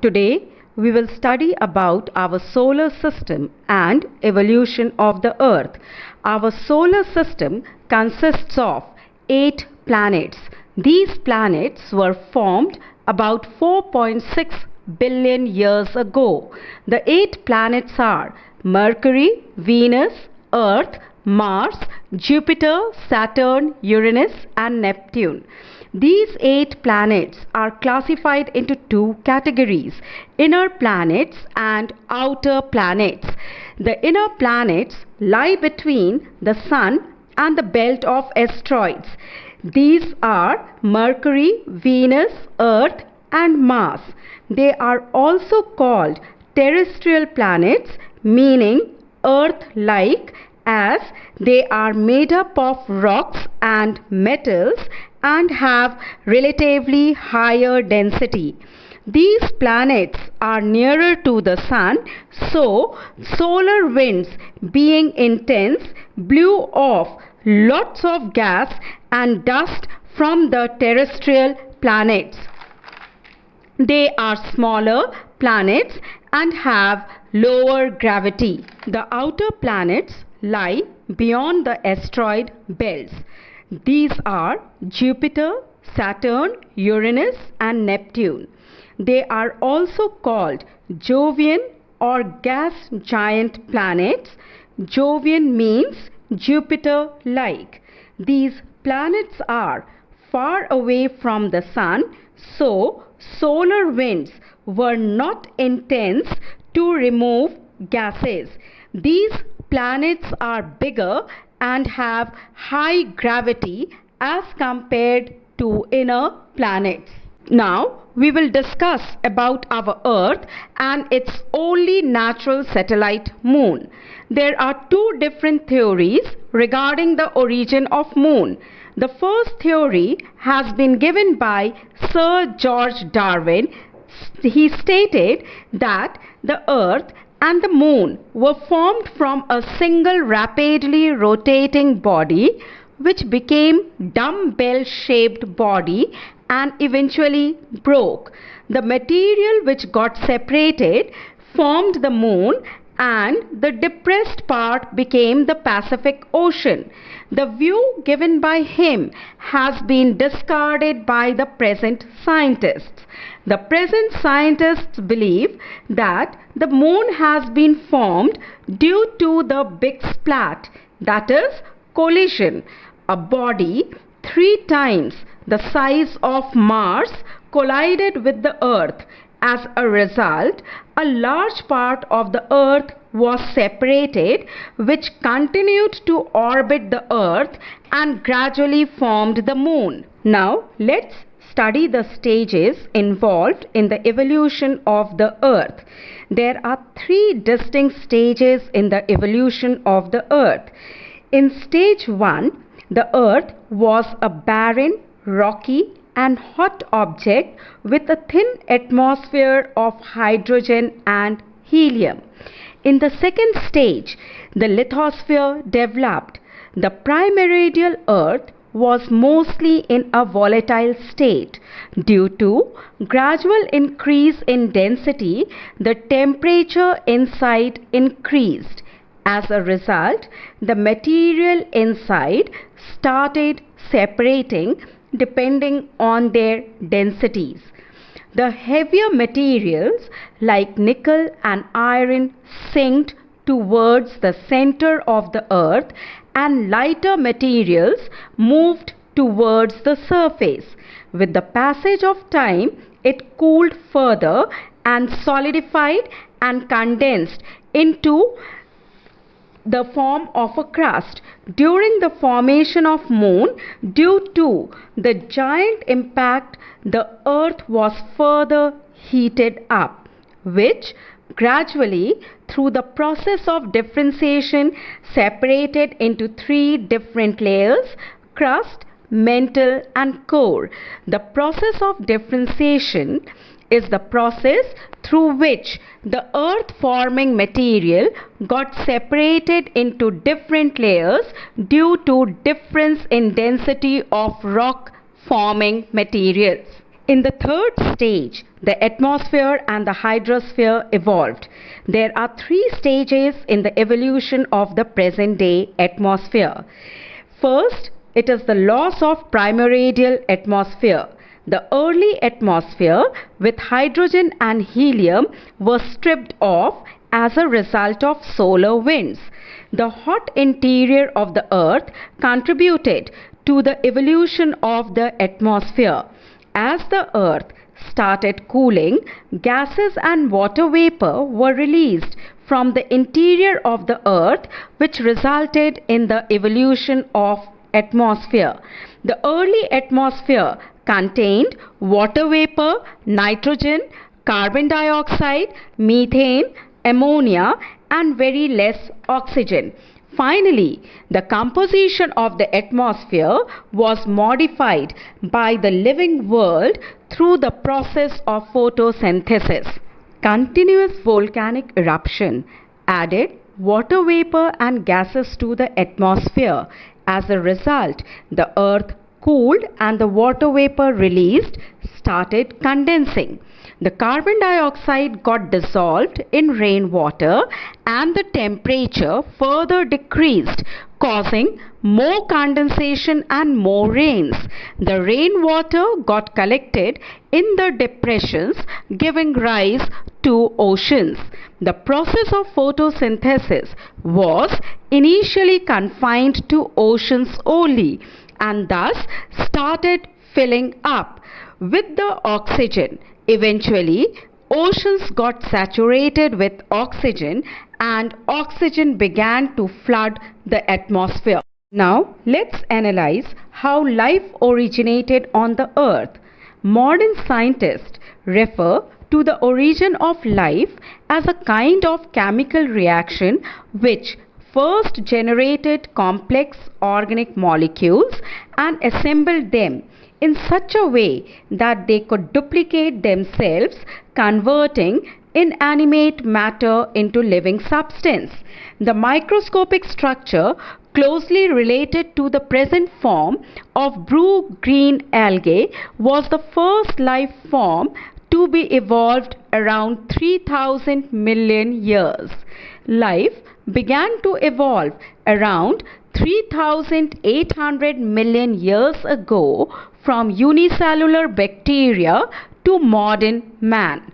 Today we will study about our solar system and evolution of the Earth. Our solar system consists of 8 planets. These planets were formed about 4.6 billion years ago. The 8 planets are Mercury, Venus, Earth, Mars, Jupiter, Saturn, Uranus and Neptune. These 8 planets are classified into 2 categories, inner planets and outer planets. The inner planets lie between the Sun and the belt of asteroids. These are Mercury, Venus, Earth and Mars. They are also called terrestrial planets, meaning Earth-like, as they are made up of rocks and metals and have relatively higher density. These planets are nearer to the Sun, so solar winds, being intense, blew off lots of gas and dust from the terrestrial planets. They are smaller planets and have lower gravity. The outer planets lie beyond the asteroid belts. These are Jupiter, Saturn, Uranus and Neptune. They are also called Jovian or gas giant planets. Jovian means Jupiter-like. These planets are far away from the Sun, so solar winds were not intense to remove gases. These planets are bigger and have high gravity as compared to inner planets. Now we will discuss about our Earth and its only natural satellite Moon. There are 2 different theories regarding the origin of Moon. The first theory has been given by Sir George Darwin. He stated that the Earth and the Moon were formed from a single rapidly rotating body which became dumbbell-shaped body and eventually broke. The material which got separated formed the Moon and the depressed part became the Pacific Ocean. The view given by him has been discarded by the present scientists. The present scientists believe that the Moon has been formed due to the big splat, that is collision. A body 3 times the size of Mars collided with the Earth. As a result, a large part of the Earth was separated, which continued to orbit the Earth and gradually formed the Moon. Now, let's study the stages involved in the evolution of the Earth. There are 3 distinct stages in the evolution of the Earth. In stage 1, the Earth was a barren, rocky and hot object with a thin atmosphere of hydrogen and helium. In the second stage, the lithosphere developed. The primordial Earth was mostly in a volatile state. Due to gradual increase in density, the temperature inside increased. As a result, the material inside started separating depending on their densities. The heavier materials like nickel and iron sinked towards the center of the Earth and lighter materials moved towards the surface. With the passage of time, it cooled further and solidified and condensed into the form of a crust. During the formation of Moon, due to the giant impact, the Earth was further heated up, which gradually, through the process of differentiation, separated into 3 different layers: crust, mantle and core. The process of differentiation is the process through which the earth forming material got separated into different layers due to difference in density of rock forming materials. In the third stage, the atmosphere and the hydrosphere evolved. There are three stages in the evolution of the present day atmosphere. First, it is the loss of primordial atmosphere. The early atmosphere with hydrogen and helium was stripped off as a result of solar winds. The hot interior of the earth contributed to the evolution of the atmosphere. As the earth started cooling, gases and water vapor were released from the interior of the earth, which resulted in the evolution of atmosphere. The early atmosphere contained water vapor, nitrogen, carbon dioxide, methane, ammonia, and very less oxygen. Finally, the composition of the atmosphere was modified by the living world through the process of photosynthesis. Continuous volcanic eruption added water vapor and gases to the atmosphere. As a result, the earth cooled and the water vapor released started condensing. The carbon dioxide got dissolved in rainwater and the temperature further decreased, causing more condensation and more rains. The rainwater got collected in the depressions, giving rise to oceans. The process of photosynthesis was initially confined to oceans only and thus started filling up with the oxygen. Eventually, oceans got saturated with oxygen and oxygen began to flood the atmosphere. Now, let's analyze how life originated on the earth. Modern scientists refer to the origin of life as a kind of chemical reaction which first generated complex organic molecules and assembled them in such a way that they could duplicate themselves, converting inanimate matter into living substance. The microscopic structure closely related to the present form of blue green algae was the first life form to be evolved around 3000 million years. Life began to evolve around 3800 million years ago from unicellular bacteria to modern man.